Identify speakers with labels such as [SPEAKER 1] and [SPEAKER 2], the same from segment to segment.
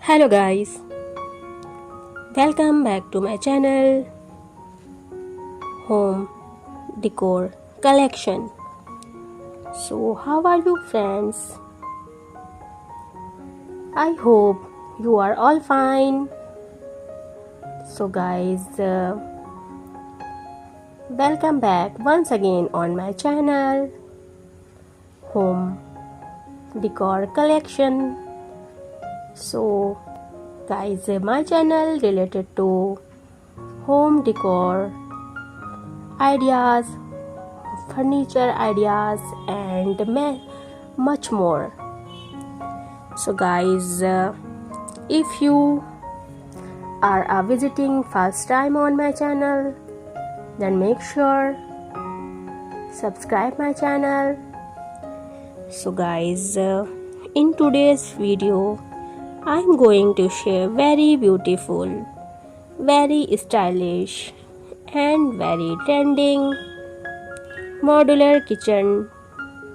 [SPEAKER 1] Hello guys, welcome back to my channel Home Decor Collection. So how are you friends? I hope you are all fine. So guys, welcome back once again on my channel Home Decor Collection. So guys, my channel related to home decor ideas, furniture ideas and much more. So guys, if you are visiting first time on my channel, then make sure subscribe my channel. So guys, in today's video I'm going to share very beautiful, very stylish and very trending modular kitchen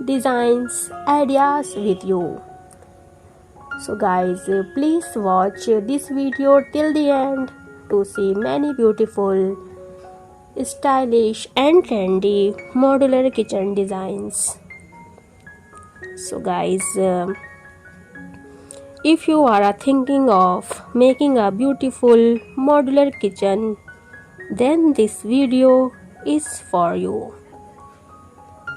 [SPEAKER 1] designs ideas with you. So guys, please watch this video till the end to see many beautiful, stylish and trendy modular kitchen designs. So guys, if you are thinking of making a beautiful modular kitchen, then this video is for you.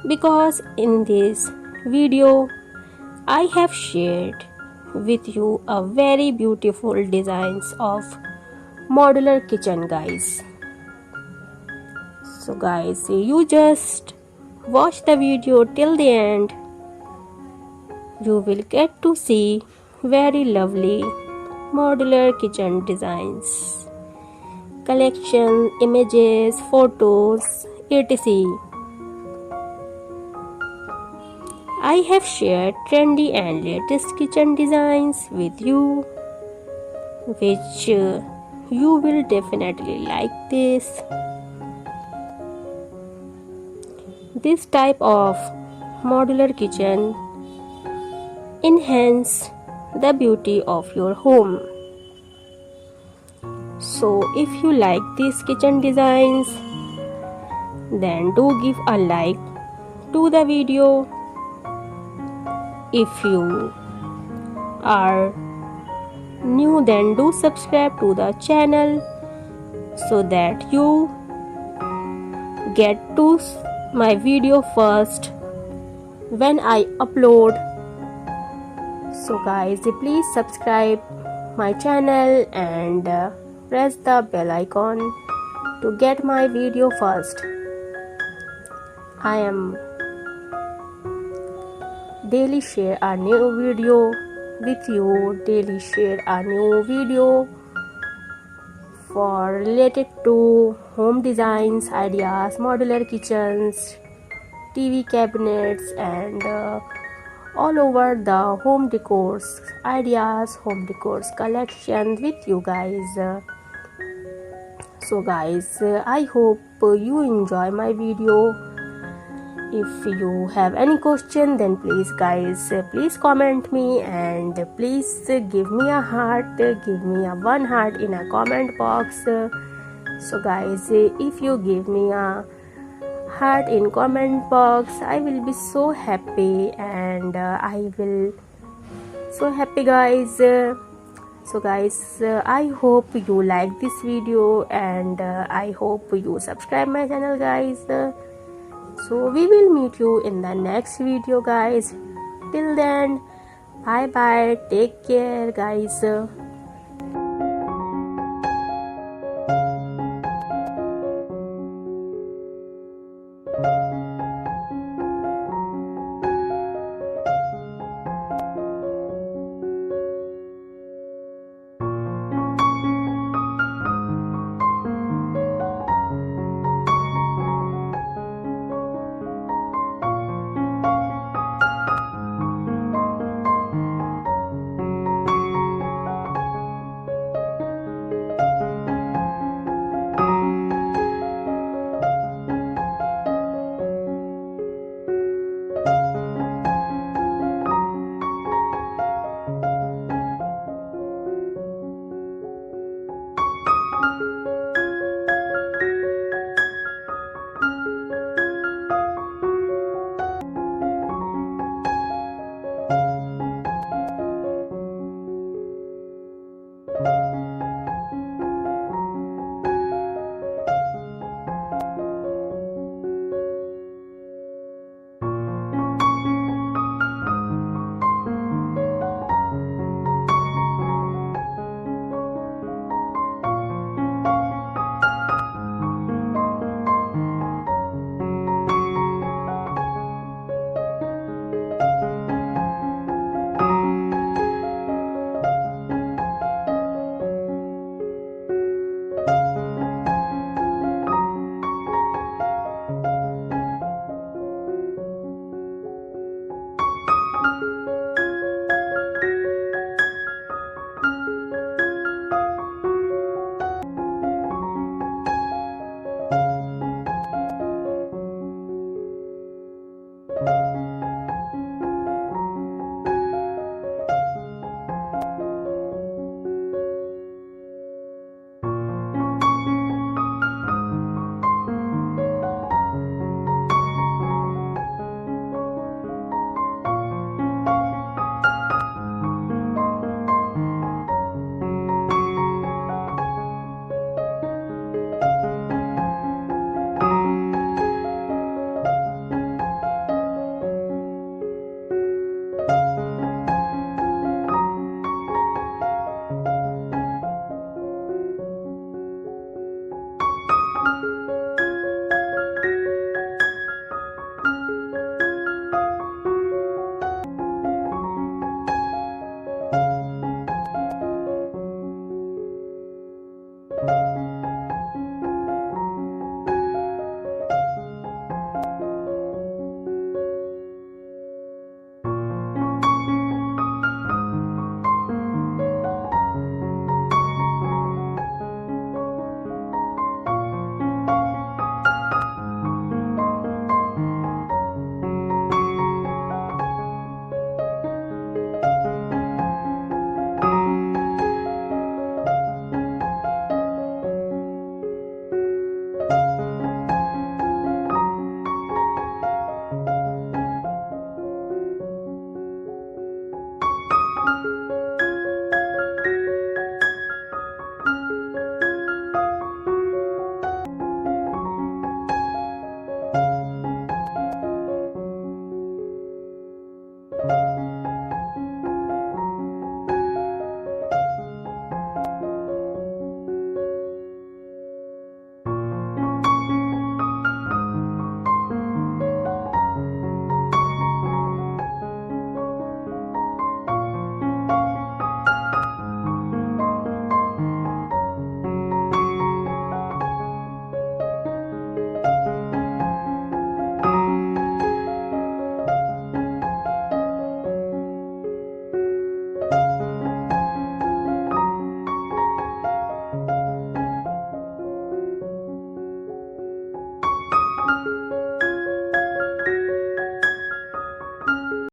[SPEAKER 1] Because in this video, I have shared with you a very beautiful designs of modular kitchen guys. So guys, you just watch the video till the end. You will get to see very lovely modular kitchen designs, collection, images, photos, etc. I have shared trendy and latest kitchen designs with you, which you will definitely like this. This type of modular kitchen enhance the beauty of your home. So if you like these kitchen designs, then do give a like to the video. If you are new, then do subscribe to the channel so that you get to my video first when I upload. So guys, please subscribe my channel and press the bell icon to get my video first. I am daily share a new video with you, daily share a new video for related to home designs, ideas, modular kitchens, TV cabinets and all over the home decors ideas, home decors collection with you guys. So guys, I hope you enjoy my video. If you have any question, then please guys, please comment me and please give me a heart, give me a one heart in a comment box. So guys, if you give me a heart in comment box, I will be so happy and I will so happy guys. So guys, I hope you like this video and I hope you subscribe my channel guys. So we will meet you in the next video guys. Till then, bye bye, take care guys.